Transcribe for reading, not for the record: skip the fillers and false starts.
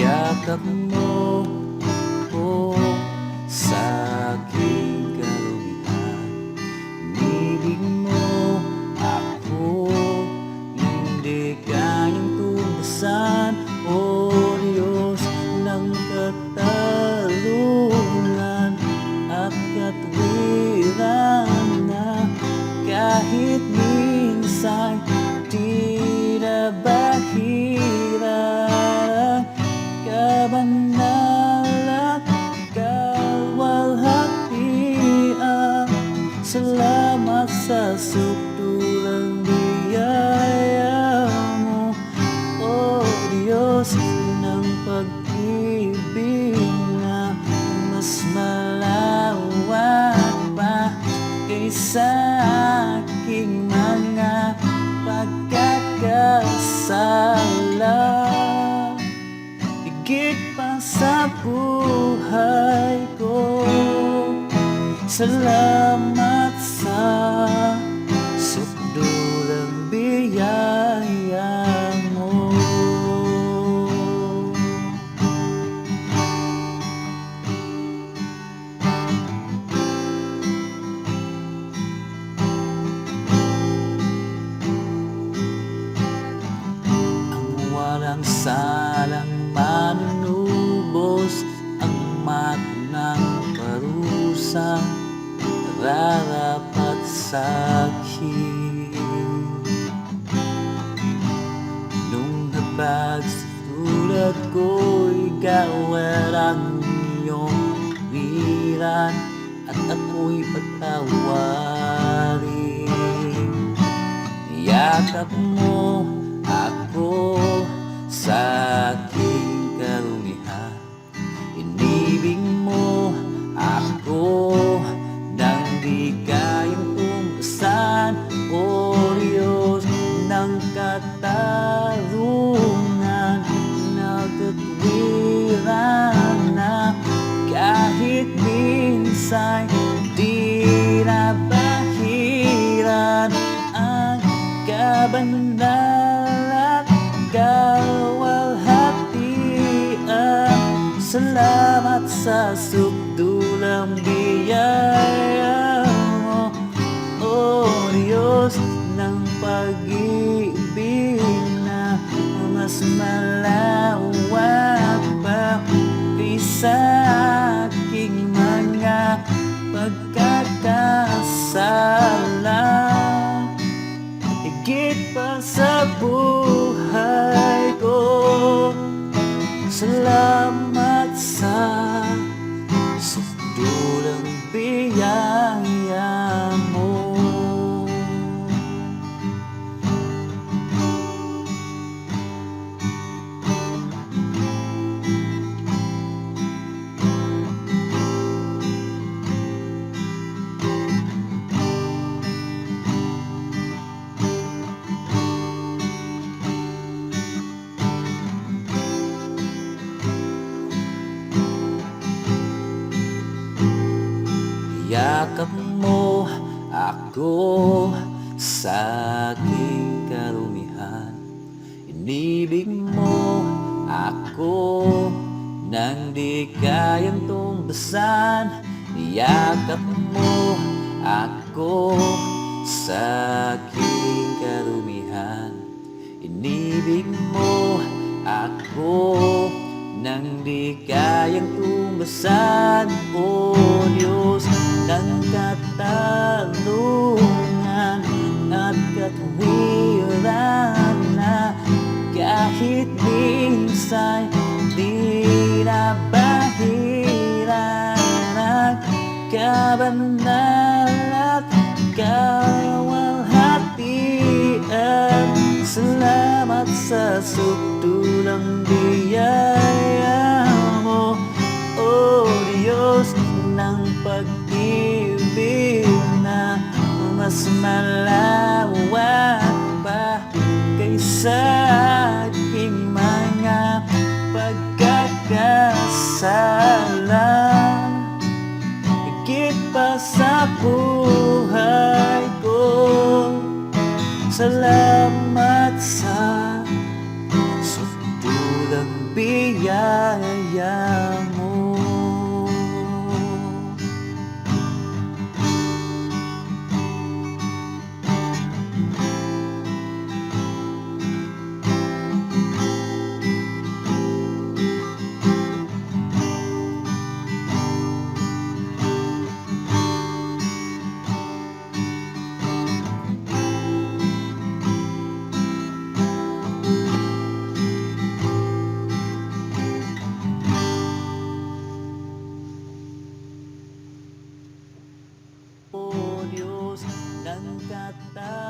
Yakap mo ko sa aking kalubihan. Inibig mo ako, hindi kayang tubasan. O Diyos ng katarungan at katwiran na kahit minsan di na bahira kabanal at kawalhatian. Salamat sa sukdulang biyaya mo, O Diyos ng pag-ibig na mas malawak pa kaysa aking mga pagkakasala. Higit pa sa buhay ko, salamat sa sukdulang biyaya mo. Ang walang salang manunubos ang matnang parusang nararapat sa akin. Nung habag sa tulad ko'y gawin ang iyong wiran at ako'y patawarin. Yakap mo ako sa aking karumihan. Inibig mo ako nang di kayang tumpasan. O Diyos ng katarungan na katwiran na kahit minsan di na bahiran ang kabanal at kawalhatian. Salamat sa sukdulang biyaya mo, O Diyos ng pag-ibig na mas malawak pa kaysa aking mga pagkakasala. Higit pa sa buhay ko, salamat sa sukdulang biyaya mo. Yakap mo ako sa aking karumihan. Inibig mo ako nang di kayang tumbasan. Yakap mo ako sa aking karumihan. Inibig mo ako nang di kayang tumbasan. O Diyos ng katarungan at katwiran na kahit minsan di na bahiran ang kabanal at kawalhatian. Salamat sa sukdulang biyaya mo, O Diyos ng pag-ibig na mas malawak pa kaysa aking mga pagkakasala. Higit pa sa buhay ko, salamat sa sukdulang biyaya kaya mo. O Diyos ng kata